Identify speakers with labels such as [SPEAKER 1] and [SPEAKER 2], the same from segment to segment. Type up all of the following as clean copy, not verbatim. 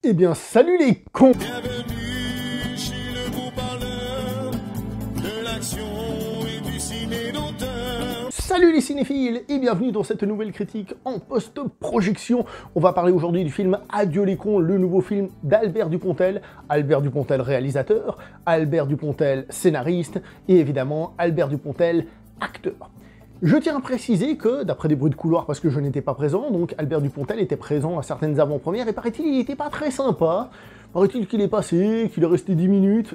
[SPEAKER 1] Eh bien, salut les cons!
[SPEAKER 2] Bienvenue chez le gros parleur de l'action et du ciné d'auteur.
[SPEAKER 1] Salut les cinéphiles et bienvenue dans cette nouvelle critique en post-projection. On va parler aujourd'hui du film Adieu les cons, le nouveau film d'Albert Dupontel. Albert Dupontel réalisateur, Albert Dupontel scénariste et évidemment Albert Dupontel acteur. Je tiens à préciser que, d'après des bruits de couloir, parce que je n'étais pas présent, donc Albert Dupontel était présent à certaines avant-premières, et paraît-il, il n'était pas très sympa. Paraît-il qu'il est passé, qu'il est resté 10 minutes,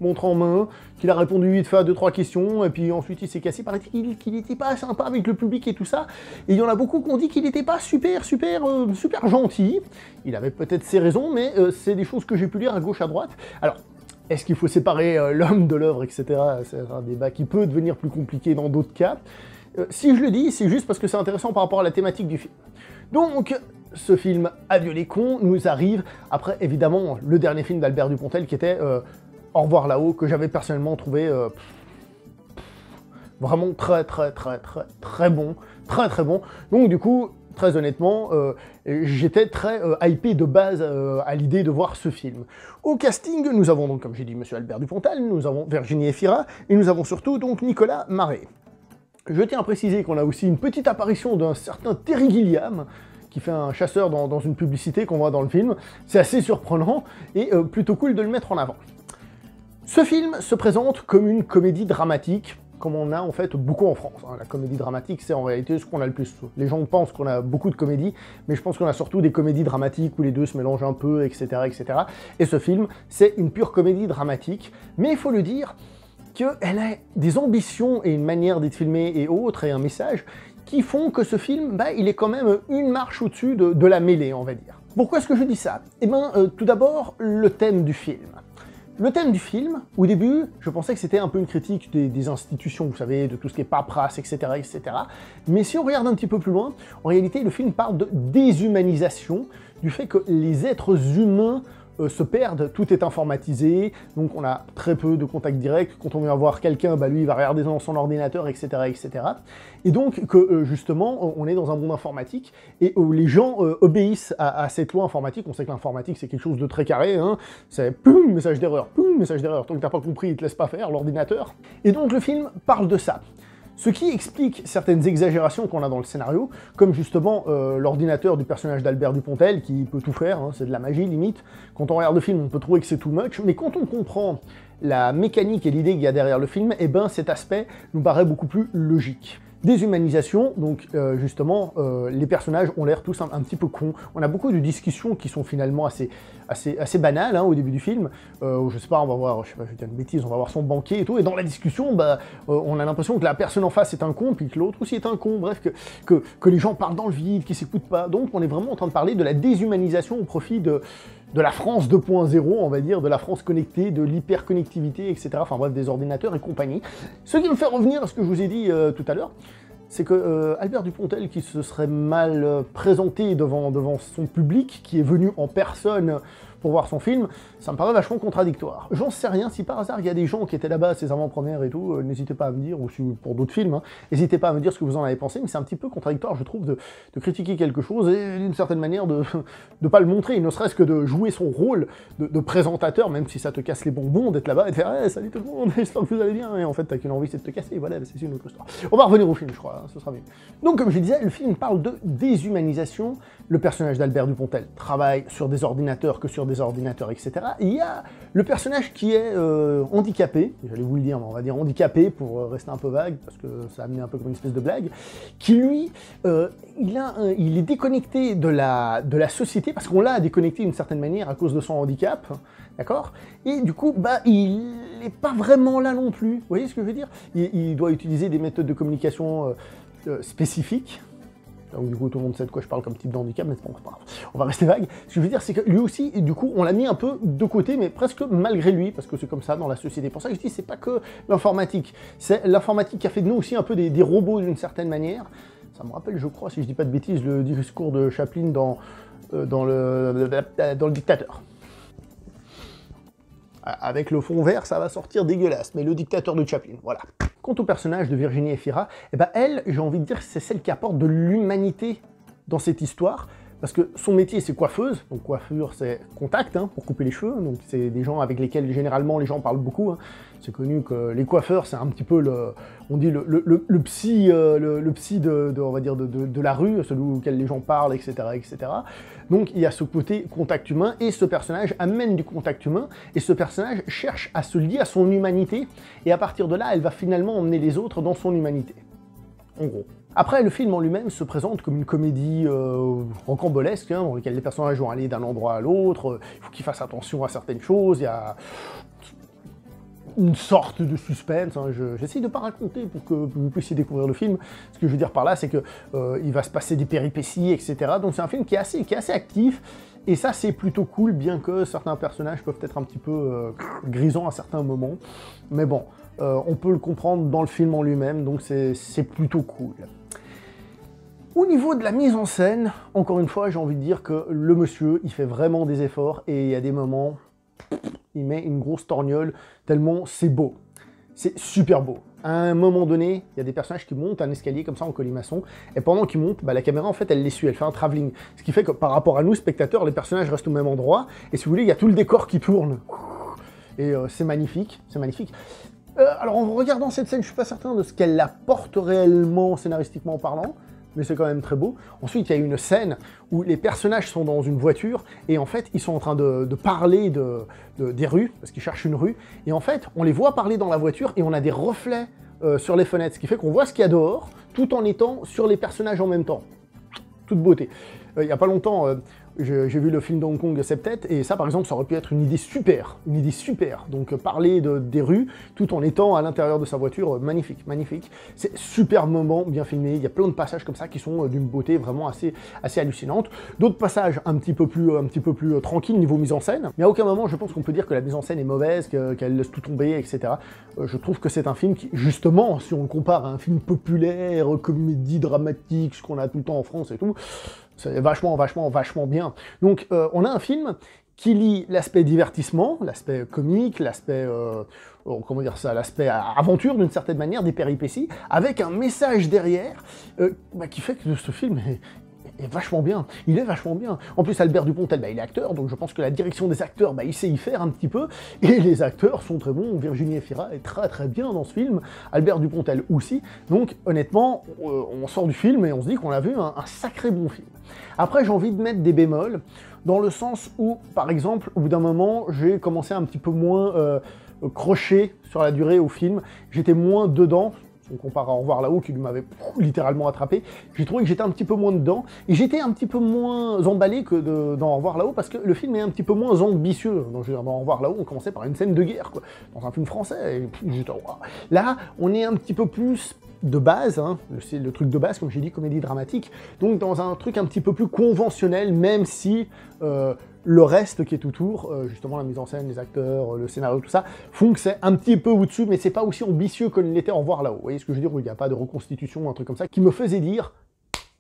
[SPEAKER 1] montre en main, qu'il a répondu vite fait à 2-3 questions, et puis ensuite il s'est cassé. Paraît-il qu'il n'était pas sympa avec le public et tout ça. Et il y en a beaucoup qui ont dit qu'il n'était pas super gentil. Il avait peut-être ses raisons, mais c'est des choses que j'ai pu lire à gauche, à droite. Alors, est-ce qu'il faut séparer l'homme de l'œuvre, etc. C'est un débat qui peut devenir plus compliqué dans d'autres cas. Si je le dis, c'est juste parce que c'est intéressant par rapport à la thématique du film. Donc, ce film Adieu les cons nous arrive après, évidemment, le dernier film d'Albert Dupontel qui était Au revoir là-haut, que j'avais personnellement trouvé vraiment très bon. Très bon. Donc, du coup, très honnêtement, j'étais très hypé de base à l'idée de voir ce film. Au casting, nous avons donc, comme j'ai dit, monsieur Albert Dupontel, nous avons Virginie Efira, et nous avons surtout donc Nicolas Marais. Je tiens à préciser qu'on a aussi une petite apparition d'un certain Terry Gilliam, qui fait un chasseur dans une publicité qu'on voit dans le film. C'est assez surprenant, et plutôt cool de le mettre en avant. Ce film se présente comme une comédie dramatique, comme on a en fait beaucoup en France. La comédie dramatique, c'est en réalité ce qu'on a le plus. Les gens pensent qu'on a beaucoup de comédies, mais je pense qu'on a surtout des comédies dramatiques où les deux se mélangent un peu, etc. etc. Et ce film, c'est une pure comédie dramatique, mais il faut le dire, qu'elle a des ambitions et une manière d'être filmée et autres, et un message, qui font que ce film, il est quand même une marche au-dessus de la mêlée, on va dire. Pourquoi est-ce que je dis ça? Eh bien, tout d'abord, le thème du film. Le thème du film, au début, je pensais que c'était un peu une critique des institutions, vous savez, de tout ce qui est paperasse, etc., etc. Mais si on regarde un petit peu plus loin, en réalité, le film parle de déshumanisation, du fait que les êtres humains se perdent, tout est informatisé, donc on a très peu de contact direct. Quand on vient voir quelqu'un, lui il va regarder dans son ordinateur, etc. etc. Et donc que justement on est dans un monde informatique et où les gens obéissent à cette loi informatique. On sait que l'informatique c'est quelque chose de très carré, hein. C'est poum, message d'erreur, tant que t'as pas compris il te laisse pas faire l'ordinateur. Et donc le film parle de ça. Ce qui explique certaines exagérations qu'on a dans le scénario, comme justement l'ordinateur du personnage d'Albert Dupontel, qui peut tout faire, hein, c'est de la magie limite. Quand on regarde le film, on peut trouver que c'est too much, mais quand on comprend la mécanique et l'idée qu'il y a derrière le film, eh ben cet aspect nous paraît beaucoup plus logique. Déshumanisation, donc justement, les personnages ont l'air tous un petit peu cons. On a beaucoup de discussions qui sont finalement assez banales hein, au début du film. Je sais pas, on va voir, je sais pas, je vais dire une bêtise, on va voir son banquier et tout, et dans la discussion, on a l'impression que la personne en face est un con, puis que l'autre aussi est un con, bref, que les gens parlent dans le vide, qu'ils s'écoutent pas. Donc on est vraiment en train de parler de la déshumanisation au profit de la France 2.0, on va dire, de la France connectée, de l'hyperconnectivité, etc. Enfin bref, des ordinateurs et compagnie. Ce qui me fait revenir à ce que je vous ai dit tout à l'heure, c'est que Albert Dupontel, qui se serait mal présenté devant son public, qui est venu en personne pour voir son film, ça me paraît vachement contradictoire. J'en sais rien, si par hasard il y a des gens qui étaient là-bas à ces avant-premières et tout, n'hésitez pas à me dire, ou si, pour d'autres films, hein, n'hésitez pas à me dire ce que vous en avez pensé, mais c'est un petit peu contradictoire, je trouve, de critiquer quelque chose et d'une certaine manière de pas le montrer, ne serait-ce que de jouer son rôle de présentateur, même si ça te casse les bonbons, d'être là-bas et de faire hey, « Salut tout le monde, j'espère que vous allez bien », et en fait t'as qu'une envie, c'est de te casser, voilà, c'est une autre histoire. On va revenir au film, je crois, hein, ce sera mieux. Donc comme je disais, le film parle de déshumanisation, le personnage d'Albert Dupontel travaille sur des ordinateurs que sur des ordinateurs, etc. Et il y a le personnage qui est handicapé, j'allais vous le dire, mais on va dire handicapé pour rester un peu vague, parce que ça a amené un peu comme une espèce de blague, qui lui, il est déconnecté de la société, parce qu'on l'a déconnecté d'une certaine manière à cause de son handicap, d'accord? Et du coup, il n'est pas vraiment là non plus, vous voyez ce que je veux dire? Il doit utiliser des méthodes de communication spécifiques. Donc du coup tout le monde sait de quoi je parle comme type de handicap, mais c'est pas grave. On va rester vague. Ce que je veux dire c'est que lui aussi, du coup, on l'a mis un peu de côté, mais presque malgré lui, parce que c'est comme ça dans la société. Pour ça que je dis, c'est pas que l'informatique. C'est l'informatique qui a fait de nous aussi un peu des robots d'une certaine manière. Ça me rappelle, je crois, si je dis pas de bêtises, le discours de Chaplin dans le Dictateur. Avec le fond vert, ça va sortir dégueulasse, mais le Dictateur de Chaplin, voilà. Quant au personnage de Virginie Efira, elle, j'ai envie de dire que c'est celle qui apporte de l'humanité dans cette histoire, parce que son métier c'est coiffeuse, donc coiffure c'est contact, hein, pour couper les cheveux, donc c'est des gens avec lesquels généralement les gens parlent beaucoup, hein. C'est connu que les coiffeurs c'est un petit peu on dit le psy, le psy on va dire de la rue, celui auquel les gens parlent, etc., etc. Donc il y a ce côté contact humain, et ce personnage amène du contact humain, et ce personnage cherche à se lier à son humanité, et à partir de là elle va finalement emmener les autres dans son humanité, en gros. Après, le film en lui-même se présente comme une comédie rocambolesque, hein, dans laquelle les personnages vont aller d'un endroit à l'autre, il faut qu'ils fassent attention à certaines choses, il y a une sorte de suspense, hein. J'essaie de ne pas raconter pour que vous puissiez découvrir le film. Ce que je veux dire par là, c'est que il va se passer des péripéties, etc. Donc c'est un film qui est assez actif, et ça c'est plutôt cool, bien que certains personnages peuvent être un petit peu grisants à certains moments. Mais bon, on peut le comprendre dans le film en lui-même, donc c'est plutôt cool. Au niveau de la mise en scène, encore une fois, j'ai envie de dire que le monsieur, il fait vraiment des efforts, et il y a des moments, il met une grosse torgnole, tellement c'est beau. C'est super beau. À un moment donné, il y a des personnages qui montent un escalier comme ça en colimaçon, et pendant qu'ils montent, la caméra en fait elle les suit, elle fait un travelling. Ce qui fait que par rapport à nous, spectateurs, les personnages restent au même endroit, et si vous voulez, il y a tout le décor qui tourne. Et c'est magnifique, c'est magnifique. Alors en regardant cette scène, je suis pas certain de ce qu'elle apporte réellement, scénaristiquement parlant, mais c'est quand même très beau. Ensuite, il y a une scène où les personnages sont dans une voiture, et en fait, ils sont en train de parler des rues, parce qu'ils cherchent une rue, et en fait, on les voit parler dans la voiture, et on a des reflets sur les fenêtres, ce qui fait qu'on voit ce qu'il y a dehors, tout en étant sur les personnages en même temps. Toute beauté. Il n'y a pas longtemps, j'ai vu le film de Hong Kong Septet, et ça par exemple ça aurait pu être une idée super, donc parler des rues tout en étant à l'intérieur de sa voiture, magnifique, magnifique. C'est super moment, bien filmé, il y a plein de passages comme ça qui sont d'une beauté vraiment assez hallucinante. D'autres passages un petit peu plus tranquilles niveau mise en scène, mais à aucun moment je pense qu'on peut dire que la mise en scène est mauvaise, qu'elle laisse tout tomber, etc. Je trouve que c'est un film qui, justement, si on le compare à un film populaire, comédie dramatique, ce qu'on a tout le temps en France et tout, c'est vachement bien. Donc on a un film qui lie l'aspect divertissement, l'aspect comique, l'aspect, comment dire ça, l'aspect aventure d'une certaine manière, des péripéties, avec un message derrière qui fait que ce film est vachement bien. Il est vachement bien. En plus, Albert Dupontel, il est acteur, donc je pense que la direction des acteurs, il sait y faire un petit peu, et les acteurs sont très bons. Virginie Efira est très bien dans ce film, Albert Dupontel aussi, donc honnêtement, on sort du film et on se dit qu'on a vu un sacré bon film. Après, j'ai envie de mettre des bémols, dans le sens où, par exemple, au bout d'un moment, j'ai commencé un petit peu moins croché sur la durée au film, j'étais moins dedans. On compare à Au revoir là-haut qui m'avait littéralement attrapé, j'ai trouvé que j'étais un petit peu moins dedans, et j'étais un petit peu moins emballé que dans Au revoir là-haut, parce que le film est un petit peu moins ambitieux. Dans Au revoir là-haut, on commençait par une scène de guerre, quoi, dans un film français, et j'étais, wow. Là, on est un petit peu plus de base, hein, c'est le truc de base, comme j'ai dit, comédie dramatique, donc dans un truc un petit peu plus conventionnel, même si le reste qui est autour, justement la mise en scène, les acteurs, le scénario, tout ça, font que c'est un petit peu au-dessus, mais c'est pas aussi ambitieux que l'était Au revoir là-haut. Vous voyez ce que je veux dire, où il n'y a pas de reconstitution, un truc comme ça, qui me faisait dire,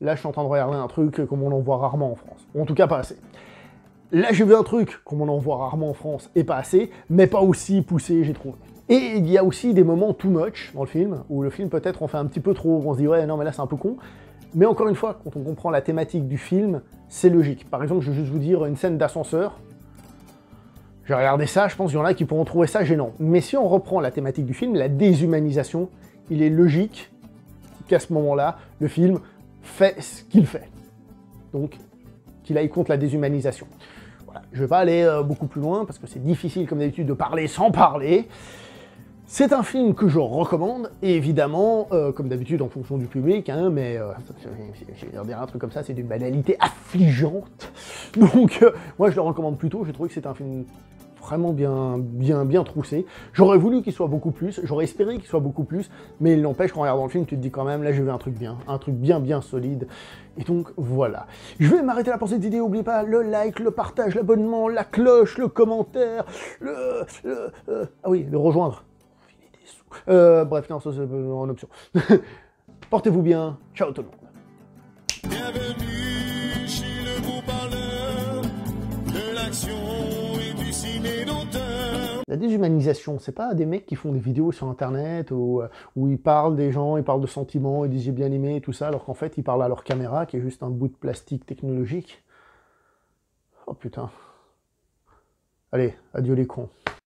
[SPEAKER 1] là je suis en train de regarder un truc comme on en voit rarement en France, ou en tout cas pas assez. Là j'ai vu un truc comme on en voit rarement en France, et pas assez, mais pas aussi poussé, j'ai trouvé. Et il y a aussi des moments too much dans le film, où le film peut-être on fait un petit peu trop, on se dit ouais non mais là c'est un peu con, mais encore une fois, quand on comprend la thématique du film, c'est logique. Par exemple, je vais juste vous dire une scène d'ascenseur, j'ai regardé ça, je pense qu'il y en a qui pourront trouver ça gênant. Mais si on reprend la thématique du film, la déshumanisation, il est logique qu'à ce moment-là, le film fait ce qu'il fait. Donc, qu'il aille contre la déshumanisation. Voilà. Je ne vais pas aller beaucoup plus loin, parce que c'est difficile, comme d'habitude, de parler sans parler. C'est un film que je recommande, et évidemment, comme d'habitude, en fonction du public, hein, mais je vais dire un truc comme ça, c'est d'une banalité affligeante. Donc, moi, je le recommande plutôt. J'ai trouvé que c'est un film vraiment bien troussé. J'aurais voulu qu'il soit beaucoup plus, j'aurais espéré qu'il soit beaucoup plus, mais il n'empêche qu'en regardant le film, tu te dis quand même, là, j'ai vu un truc bien solide. Et donc, voilà. Je vais m'arrêter là pour cette vidéo. N'oubliez pas le like, le partage, l'abonnement, la cloche, le commentaire, ah oui, le rejoindre. Bref, non, ça c'est en option. Portez-vous bien, ciao tout le monde.
[SPEAKER 2] Bienvenue chez le beau parleur de l'action et du ciné d'auteur.
[SPEAKER 1] La déshumanisation, c'est pas des mecs qui font des vidéos sur internet où ils parlent des gens, ils parlent de sentiments, ils disent j'ai bien aimé et tout ça, alors qu'en fait ils parlent à leur caméra qui est juste un bout de plastique technologique. Oh putain. Allez, adieu les cons.